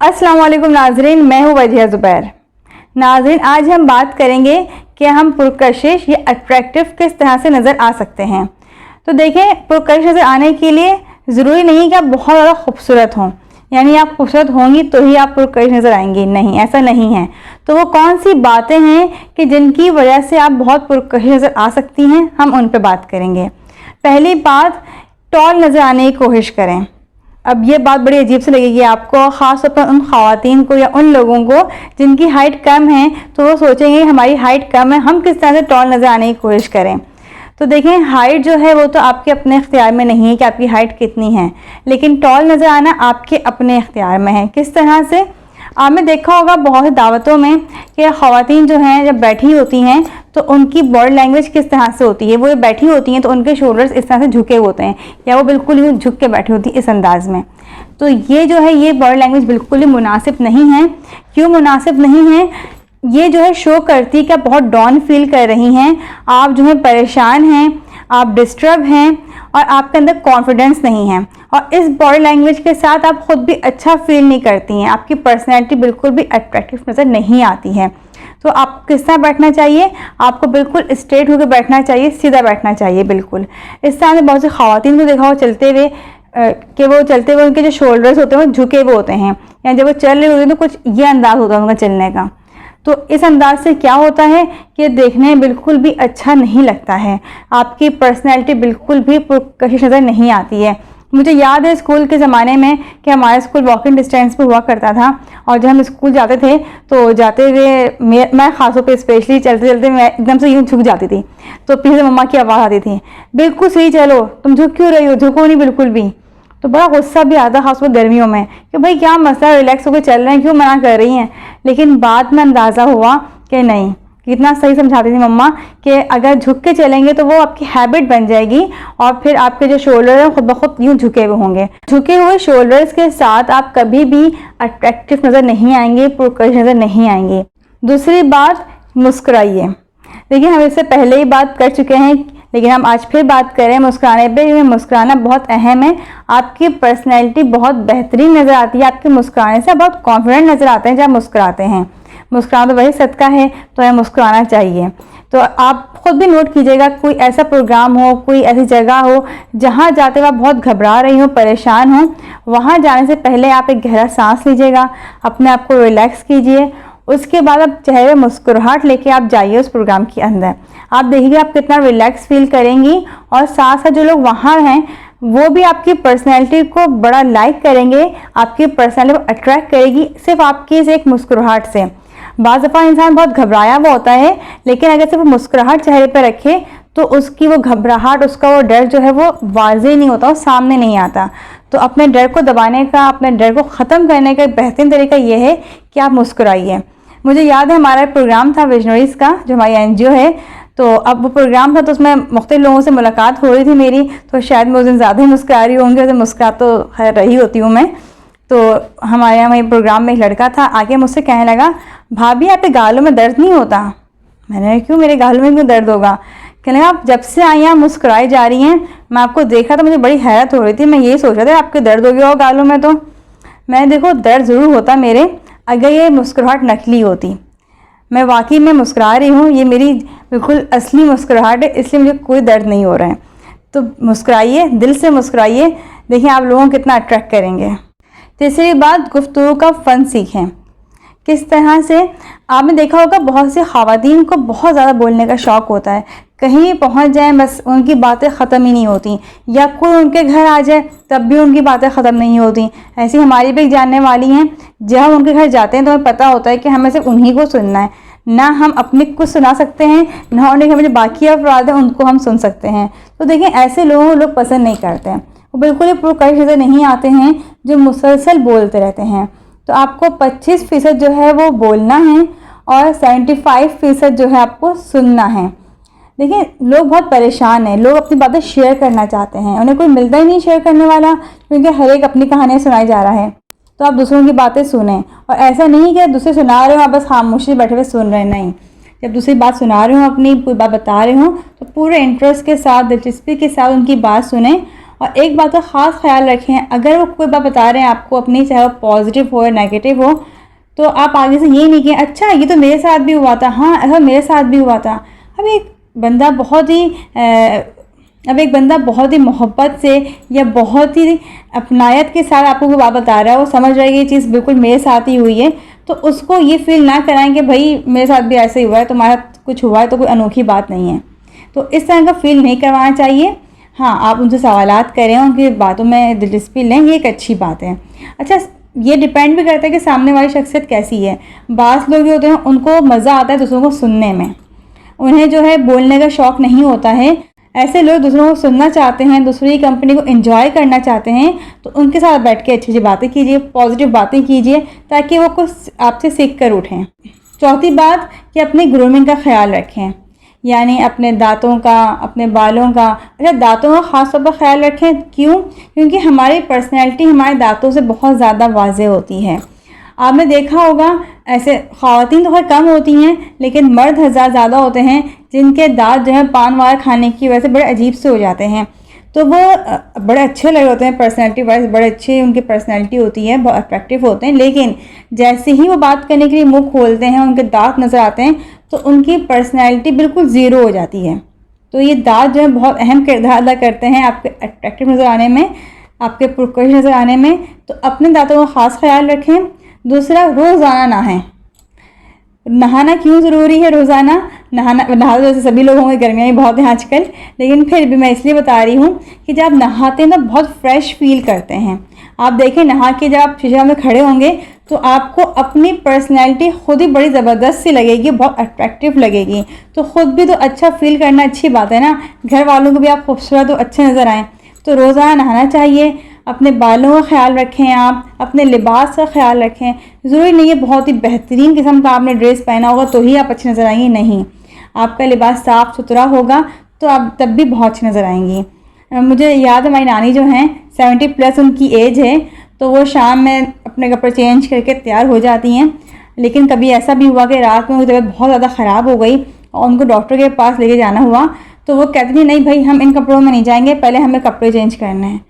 अस्सलाम वालेकुम नाज़रीन, मैं हूँ वजिया ज़ुबैर। नाज़रीन, आज हम बात करेंगे कि हम पुरकशिश या अट्रैक्टिव किस तरह से नज़र आ सकते हैं। तो देखें, पुरकशिश नज़र आने के लिए ज़रूरी नहीं कि आप बहुत ज़्यादा खूबसूरत हों, यानी आप खूबसूरत होंगी तो ही आप पुरकशिश नज़र आएंगी, नहीं, ऐसा नहीं है। तो वो कौन सी बातें हैं कि जिनकी वजह से आप बहुत पुरकशिश नज़र आ सकती हैं, हम उन पर बात करेंगे। पहली बात, टॉल नज़र आने की कोशिश करें। अब ये बात बड़ी अजीब सी लगेगी आपको, ख़ास तौर पर उन ख़वातीन को या उन लोगों को जिनकी हाइट कम है, तो वो सोचेंगे हमारी हाइट कम है, हम किस तरह से टॉल नज़र आने की कोशिश करें। तो देखें, हाइट जो है वो तो आपके अपने इख्तियार में नहीं है कि आपकी हाइट कितनी है, लेकिन टॉल नज़र आना आपके अपने इख्तियार में है। किस तरह से? आपने देखा होगा बहुत सी दावतों में कि ख़वातीन जो हैं जब बैठी होती हैं तो उनकी बॉडी लैंग्वेज किस तरह से होती है। वो बैठी होती हैं तो उनके शोल्डर्स इस तरह से झुके होते हैं, या वो बिल्कुल ही झुक के बैठी होती है इस अंदाज में। तो ये जो है, ये बॉडी लैंग्वेज बिल्कुल ही मुनासिब नहीं है। क्यों मुनासिब नहीं है? ये जो है शो करती है कि आप बहुत डाउन फील कर रही हैं, आप जो है परेशान हैं, आप डिस्टर्ब हैं और आपके अंदर कॉन्फिडेंस नहीं है, और इस बॉडी लैंग्वेज के साथ आप खुद भी अच्छा फील नहीं करती हैं, आपकी पर्सनैलिटी बिल्कुल भी अट्रैक्टिव नज़र नहीं आती है। तो आप किस तरह बैठना चाहिए? आपको बिल्कुल स्ट्रेट होकर बैठना चाहिए, सीधा बैठना चाहिए बिल्कुल। इस तरह से बहुत सी ख़वातीन को देखा हो चलते हुए कि वो चलते हुए उनके जो शोल्डर्स होते हैं वो झुके हुए होते हैं, या जब वो चल रहे होते हैं तो कुछ ये अंदाज़ होता है उनका चलने का। तो इस अंदाज से क्या होता है कि देखने में बिल्कुल भी अच्छा नहीं लगता है, आपकी पर्सनैलिटी बिल्कुल भी पुरकशिश नज़र नहीं आती है। मुझे याद है स्कूल के ज़माने में कि हमारा स्कूल वॉकिंग डिस्टेंस पे हुआ करता था, और जब हम स्कूल जाते थे तो जाते हुए मैं ख़ासतौर पे स्पेशली चलते चलते मैं एकदम से यूँ झुक जाती थी, तो पीछे से मम्मा की आवाज़ आती थी, बिल्कुल सही चलो, तुम झुक क्यों रही हो, झुको नहीं बिल्कुल भी। तो बड़ा गुस्सा भी आता, खासकर गर्मियों में, कि भाई क्या मसला, रिलैक्स होकर चल रहे हैं, क्यों मना कर रही हैं। लेकिन बाद में अंदाज़ा हुआ कि नहीं, कितना सही समझाती थी मम्मा कि अगर झुक के चलेंगे तो वो आपकी हैबिट बन जाएगी, और फिर आपके जो शोल्डर हैं खुद ब खुद यूँ झुके हुए होंगे। झुके हुए शोल्डर्स के साथ आप कभी भी अट्रैक्टिव नज़र नहीं आएंगे, पुरकशिश नज़र नहीं आएंगे। दूसरी बात, मुस्कुराइए। देखिए, हम इससे पहले ही बात कर चुके हैं, लेकिन हम आज फिर बात करें मुस्कुराने पे। मुस्कुराना बहुत अहम है, आपकी पर्सनैलिटी बहुत बेहतरीन नज़र आती है, आपके मुस्कुराने से बहुत कॉन्फिडेंट नज़र आते हैं जब मुस्कुराते हैं। मुस्कुराना तो वही सदका है, तो हमें मुस्कुराना चाहिए। तो आप खुद भी नोट कीजिएगा, कोई ऐसा प्रोग्राम हो, कोई ऐसी जगह हो जहाँ जाते हुए आप बहुत घबरा रही हो, परेशान हो, वहाँ जाने से पहले आप एक गहरा सांस लीजिएगा, अपने आप को रिलैक्स कीजिए। उसके बाद आप चेहरे मुस्कुराहट लेके आप जाइए उस प्रोग्राम के अंदर। आप देखिए आप कितना रिलैक्स फील करेंगी, और साथ साथ जो लोग वहाँ हैं वो भी आपकी पर्सनैलिटी को बड़ा लाइक करेंगे, आपकी पर्सनैलिटी को अट्रैक्ट करेगी सिर्फ आपकी इस एक मुस्कुराहट से। बाज़ दफ़ा इंसान बहुत घबराया हुआ होता है, लेकिन अगर सिर्फ मुस्कुराहट चेहरे पर रखे तो उसकी वो घबराहट, उसका वो डर जो है वो वाज़ेह नहीं होता, वो सामने नहीं आता। तो अपने डर को दबाने का, अपने डर को ख़त्म करने का एक बेहतरीन तरीका ये है कि आप मुस्कुराइए। मुझे याद है हमारा प्रोग्राम था विजनरीज़ का, जो हमारी NGO है, तो अब वो प्रोग्राम था तो उसमें मुख्तलिफ लोगों से मुलाकात हो रही थी मेरी, तो शायद मैं उस दिन ज़्यादा ही मुस्कुरा रही होंगी, वैसे मुस्कुरा तो खैर रही होती हूँ मैं। तो हमारे यहाँ वही प्रोग्राम में एक लड़का था, आके मुझसे कहने लगा, भाभी आपके गालों में दर्द नहीं होता? मैंने, क्यों, मेरे गालों में क्यों दर्द होगा? कहने लगा, आप जब से आई हैं मुस्कुराई जा रही हैं, मैं आपको देखा तो मुझे बड़ी हैरत हो रही थी, मैं यही सोच रहा था आपके दर्द हो गया हो गालों में। तो मैं, देखो, दर्द ज़रूर होता मेरे अगर ये मुस्कुराहट नकली होती, मैं वाकई में मुस्कुरा रही हूँ, ये मेरी बिल्कुल असली मुस्कुराहट है, इसलिए मुझे कोई दर्द नहीं हो रहा है। तो मुस्कुराइए, दिल से मुस्कुराइए, देखिए आप लोगों को कितना अट्रैक्ट करेंगे। तीसरी बात, गुफ्तगू का फ़न सीखें। किस तरह से? आपने देखा होगा बहुत से ख़वातीन को बहुत ज़्यादा बोलने का शौक़ होता है, कहीं पहुंच जाएं बस उनकी बातें ख़त्म ही नहीं होती, या कोई उनके घर आ जाए तब भी उनकी बातें ख़त्म नहीं होती। ऐसी हमारी भी एक जानने वाली हैं, जब हम उनके घर जाते हैं तो हमें पता होता है कि हमें सिर्फ उन्हीं को सुनना है, ना हम अपने कुछ सुना सकते हैं, ना उन्हें हमें जो बाकी अफराद हैं उनको हम सुन सकते हैं। तो देखें, ऐसे लोगों को लोग पसंद नहीं करते हैं, वो बिल्कुल ही पुरकशिश नज़र नहीं आते हैं जो मुसलसल बोलते रहते हैं। तो आपको 25% जो है वो बोलना है, और 75% जो है आपको सुनना है। देखिए, लोग बहुत परेशान हैं, लोग अपनी बातें शेयर करना चाहते हैं, उन्हें कोई मिलता ही नहीं शेयर करने वाला, क्योंकि हर एक अपनी कहानियाँ सुनाई जा रहा है। तो आप दूसरों की बातें सुनें, और ऐसा नहीं कि दूसरे सुना रहे हो आप बस खामोशी बैठे हुए सुन रहे हैं, नहीं, जब दूसरी बात सुना रहे हो, अपनी कोई बात बता रहे हो, तो पूरे इंटरेस्ट के साथ, दिलचस्पी के साथ उनकी बात सुने, और एक बात का ख़ास ख्याल रखें, अगर वो कोई बात बता रहे हैं आपको अपनी, चाहे वो पॉजिटिव हो या नेगेटिव हो, तो आप आगे से ये नहीं कि अच्छा ये तो मेरे साथ भी हुआ था, हाँ ऐसा मेरे साथ भी हुआ था। अब एक बंदा बहुत ही मोहब्बत से या बहुत ही अपनायत के साथ आपको कोई बात बता रहा है, वो समझ रहा है कि ये चीज़ बिल्कुल मेरे साथ ही हुई है, तो उसको ये फील ना कराएं कि भाई मेरे साथ भी ऐसे ही हुआ है, तुम्हारा कुछ हुआ है तो कोई अनोखी बात नहीं है। तो इस तरह का फील नहीं करवाना चाहिए। हाँ, आप उनसे सवालात करें, उनकी बातों में दिलचस्पी लें, ये एक अच्छी बात है। अच्छा, ये डिपेंड भी करता है कि सामने वाली शख्सियत कैसी है। बाज़ लोग जो होते हैं उनको मज़ा आता है दूसरों को सुनने में, उन्हें जो है बोलने का शौक़ नहीं होता है। ऐसे लोग दूसरों को सुनना चाहते हैं, दूसरी की कंपनी को एंजॉय करना चाहते हैं, तो उनके साथ बैठ के अच्छी अच्छी बातें कीजिए, पॉजिटिव बातें कीजिए, ताकि वो कुछ आपसे सीख कर उठें। चौथी बात कि अपनी ग्रूमिंग का ख्याल रखें, यानी अपने दांतों का, अपने बालों का। अच्छा, दांतों का ख़ास तौर पर ख्याल रखें, क्यों? क्योंकि हमारी पर्सनैलिटी हमारे दांतों से बहुत ज़्यादा वाज़ेह होती है। आपने देखा होगा, ऐसे ख़वातीन तो खैर कम होती हैं, लेकिन मर्द हज़ार ज़्यादा होते हैं जिनके दांत जो है पान वगैरह खाने की वजह से बड़े अजीब से हो जाते हैं। तो वो बड़े अच्छे लगे होते हैं पर्सनैलिटी वाइज, बड़े अच्छे उनकी पर्सनैलिटी होती है, बहुत अट्रैक्टिव होते हैं, लेकिन जैसे ही वो बात करने के लिए मुँह खोलते हैं, उनके दांत नज़र आते हैं, तो उनकी पर्सनैलिटी बिल्कुल ज़ीरो हो जाती है। तो ये दांत जो है बहुत अहम किरदार अदा करते हैं आपके अट्रैक्टिव नज़र आने में, आपके पुरकशिश नज़र आने में। तो अपने दांतों का ख़ास ख्याल रखें। दूसरा, रोज़ाना नहाएं। नहाना क्यों ज़रूरी है? रोज़ाना नहा जैसे सभी लोग होंगे, गर्मियाँ ही बहुत हैं आजकल, लेकिन फिर भी मैं इसलिए बता रही हूँ कि जब आप नहाते हैं ना बहुत फ्रेश फील करते हैं। आप देखें, नहा के जब आप शीशे में खड़े होंगे तो आपको अपनी पर्सनैलिटी खुद ही बड़ी ज़बरदस्त सी लगेगी, बहुत अट्रैक्टिव लगेगी। तो ख़ुद भी तो अच्छा फील करना अच्छी बात है ना, घर वालों को भी आप खूबसूरत और अच्छे नज़र आएँ। तो रोज़ाना नहाना चाहिए। अपने बालों का ख्याल रखें, आप अपने लिबास का ख्याल रखें। ज़रूरी नहीं है बहुत ही बेहतरीन किस्म का आपने ड्रेस पहना होगा तो ही आप अच्छी नज़र आएंगी, नहीं, आपका लिबास साफ़ सुथरा होगा तो आप तब भी बहुत अच्छी नज़र आएंगी। मुझे याद है, हमारी नानी जो हैं 70+ उनकी एज है, तो वो शाम में अपने कपड़े चेंज करके तैयार हो जाती हैं, लेकिन कभी ऐसा भी हुआ कि रात में उनकी तबीयत बहुत ज़्यादा ख़राब हो गई और उनको डॉक्टर के पास लेके जाना हुआ, तो वो कहती थी नहीं भाई, हम इन कपड़ों में नहीं जाएंगे, पहले हमें कपड़े चेंज करने हैं।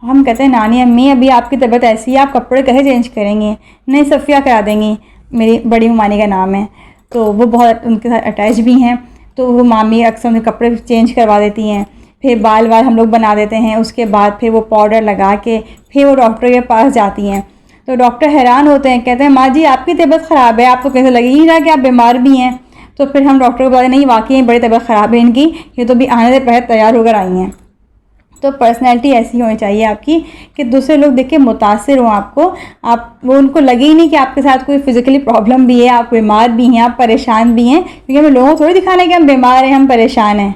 हम कहते हैं नानी अम्मी अभी आपकी तबीयत ऐसी है, आप कपड़े कैसे चेंज करेंगी? नहीं, सफ़िया करा देंगी, मेरी बड़ी मानी का नाम है, तो वो बहुत उनके साथ अटैच भी हैं, तो वो मामी अक्सर उनके कपड़े चेंज करवा देती हैं। फिर बाल हम लोग बना देते हैं, उसके बाद फिर वो पाउडर लगा के फिर वो डॉक्टर के पास जाती हैं। तो डॉक्टर हैरान होते हैं, कहते हैं माँ जी आपकी तबीयत ख़राब है, आपको कैसे लगे ही नहीं रहा कि आप बीमार भी हैं। तो फिर हम डॉक्टर को बताते नहीं, वाकई बड़ी तबीयत ख़राब है इनकी, ये तो भी आने से पहले तैयार होकर आई हैं। तो पर्सनैलिटी ऐसी होनी चाहिए आपकी कि दूसरे लोग देख के मुतासिर हों आपको, वो उनको लगे ही नहीं कि आपके साथ कोई फिज़िकली प्रॉब्लम भी है, आप बीमार भी हैं, आप परेशान भी हैं, क्योंकि हमें लोगों को थोड़ी दिखाना है कि हम बीमार हैं, हम परेशान हैं।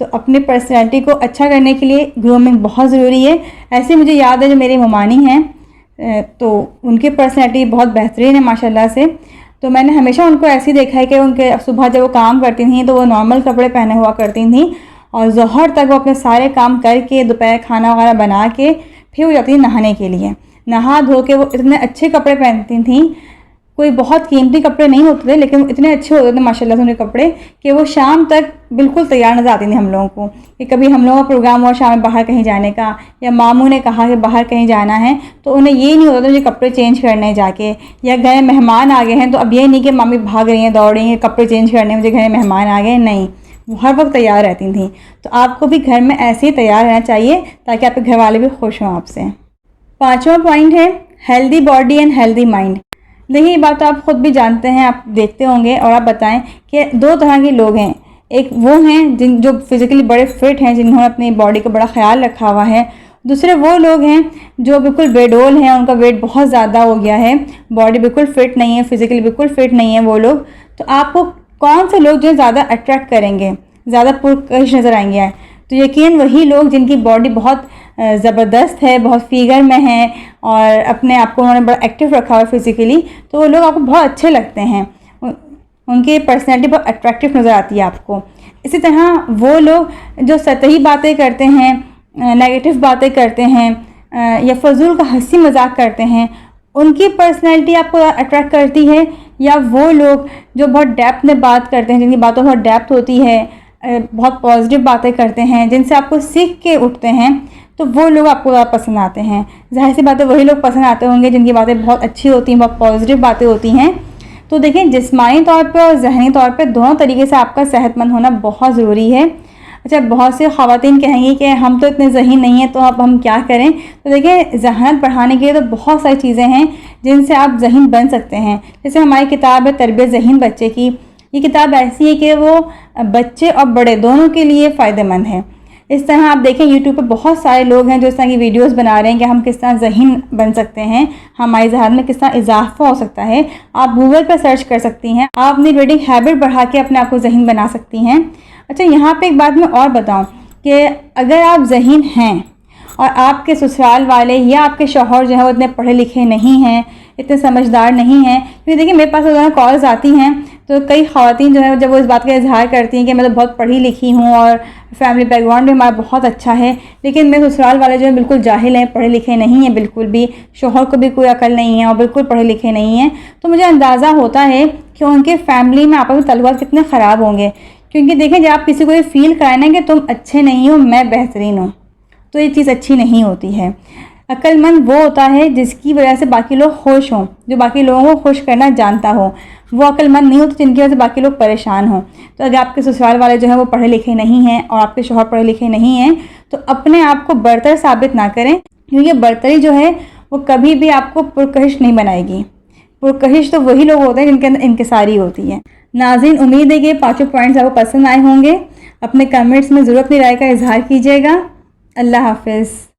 तो अपनी पर्सनैलिटी को अच्छा करने के लिए ग्रूमिंग बहुत ज़रूरी है। ऐसे मुझे याद है जो मेरी ममानी हैं, तो उनकी पर्सनैलिटी बहुत बेहतरीन है माशाल्लाह से। तो मैंने हमेशा उनको ऐसे ही देखा है कि उनके सुबह जब वो काम करती थी तो वो नॉर्मल कपड़े पहने हुआ करती थी और ज़ोहर तक वो अपने सारे काम करके दोपहर खाना वगैरह बना के फिर वो जाती थी नहाने के लिए। नहा धो के वो इतने अच्छे कपड़े पहनती थी, कोई बहुत कीमती कपड़े नहीं होते थे, लेकिन इतने अच्छे होते थे माशाल्लाह से उनके कपड़े कि वो शाम तक बिल्कुल तैयार नज़र आती थी हम लोगों को। कि कभी हम लोगों का प्रोग्राम हुआ शाम में बाहर कहीं जाने का, या मामू ने कहा कि बाहर कहीं जाना है, तो उन्हें ये नहीं होता था मुझे कपड़े चेंज करने जाके, या घर में मेहमान आ गए हैं तो अब ये नहीं कि मम्मी भाग रही हैं दौड़ रही हैं कपड़े चेंज करने, मुझे घर में मेहमान आ गए, नहीं, वो हर वक्त तैयार रहती थी। तो आपको भी घर में ऐसे ही तैयार रहना चाहिए ताकि आपके घर वाले भी खुश हों आपसे। 5वां पॉइंट है healthy body and healthy mind. देखिए, ये बात तो आप ख़ुद भी जानते हैं, आप देखते होंगे, और आप बताएं कि 2 तरह के लोग हैं। एक वो हैं जो फिज़िकली बड़े फिट हैं, जिन्होंने अपनी बॉडी का बड़ा ख्याल रखा हुआ है। दूसरे वो लोग हैं जो बिल्कुल बेडोल हैं, उनका वेट बहुत ज़्यादा हो गया है, बॉडी बिल्कुल फिट नहीं है, फिज़िकली बिल्कुल फिट नहीं है वो लोग। तो आपको कौन से लोग जो ज़्यादा अट्रैक्ट करेंगे, ज़्यादा पुरकशिश नज़र आएंगे? तो यकीन वही लोग जिनकी बॉडी बहुत ज़बरदस्त है, बहुत फिगर में है और अपने आप को उन्होंने बड़ा एक्टिव रखा हुआ है फिज़िकली, तो वो लोग आपको बहुत अच्छे लगते हैं, उनकी पर्सनैलिटी बहुत अट्रैक्टिव नज़र आती है आपको। इसी तरह वो लोग जो सतही बातें करते हैं, नेगेटिव बातें करते हैं, या फजूल का हंसी मजाक करते हैं, उनकी पर्सनैलिटी आपको अट्रैक्ट करती है, या वो लोग जो बहुत डेप्थ में बात करते हैं, जिनकी बातों में बहुत डेप्थ होती है, बहुत पॉजिटिव बातें करते हैं, जिनसे आपको सीख के उठते हैं, तो वो लोग आपको ज़्यादा पसंद आते हैं। ज़ाहिर सी बात है वही लोग पसंद आते होंगे जिनकी बातें बहुत अच्छी होती हैं, बहुत पॉजिटिव बातें होती हैं। तो देखिए, जिस्मानी तौर पे और ज़हनी तौर पे दोनों तरीके से आपका सेहतमंद होना बहुत ज़रूरी है। अच्छा, बहुत सी ख़वातीन कहेंगी कि हम तो इतने ज़हीन नहीं हैं, तो अब हम क्या करें। तो देखिए, ज़हानत बढ़ाने के लिए तो बहुत सारी चीज़ें हैं जिनसे आप ज़हीन बन सकते हैं। जैसे हमारी किताब है तरबियत ज़हीन बच्चे की। ये किताब ऐसी है कि वो बच्चे और बड़े दोनों के लिए फ़ायदेमंद है। इस तरह आप देखें यूट्यूब पे बहुत सारे लोग हैं जो इस तरह की वीडियोस बना रहे हैं कि हम किस तरह ज़हीन बन सकते हैं, हमारी ज़हानत में किस तरह इजाफा हो सकता है। आप गूगल पर सर्च कर सकती हैं, आप अपनी रीडिंग हैबिट बढ़ा के अपने आप को ज़हीन बना सकती हैं। अच्छा, यहाँ पे एक बात मैं और बताऊँ कि अगर आप ज़हीन हैं और आपके ससुराल वाले या आपके शौहर जो है वो इतने पढ़े लिखे नहीं हैं, इतने समझदार नहीं हैं, क्योंकि देखिए मेरे पास रोज़ाना कॉल्स आती हैं तो कई ख़वातीन जो है जब वो इस बात का इजहार करती हैं कि मैं तो बहुत पढ़ी लिखी हूँ और फैमिली बैकग्राउंड भी हमारा बहुत अच्छा है, लेकिन मेरे ससुराल वाले जो है बिल्कुल जाहिल हैं, पढ़े लिखे नहीं हैं बिल्कुल भी, शौहर को भी कोई अकल नहीं है और बिल्कुल पढ़े लिखे नहीं हैं। तो मुझे अंदाज़ा होता है कि उनके फैमिली में आपस में ताल्लुकात कितने ख़राब होंगे। क्योंकि देखें, जब आप किसी को ये फ़ील कराएं ना कि तुम अच्छे नहीं हो, मैं बेहतरीन हूँ, तो ये चीज़ अच्छी नहीं होती है। अक्लमंद वो होता है जिसकी वजह से बाकी लोग खुश हों, जो बाकी लोगों को खुश करना जानता हो। वो अक्लमंद नहीं होता जिनकी वजह से बाकी लोग परेशान हों। तो अगर आपके ससुराल वाले जो हैं वो पढ़े लिखे नहीं हैं और आपके शौहर पढ़े लिखे नहीं हैं, तो अपने आप को बरतर साबित ना करें, क्योंकि बरतरी जो है वो कभी भी आपको पुरकशिश नहीं बनाएगी। पुरकशिश तो वही लोग होते हैं जिनके अंदर इंकिसारी होती है। नाज़रीन, उम्मीद है कि 5 पॉइंट्स आपको पसंद आए होंगे। अपने कमेंट्स में ज़रूर अपनी राय का इजहार कीजिएगा। अल्लाह हाफ़िज़।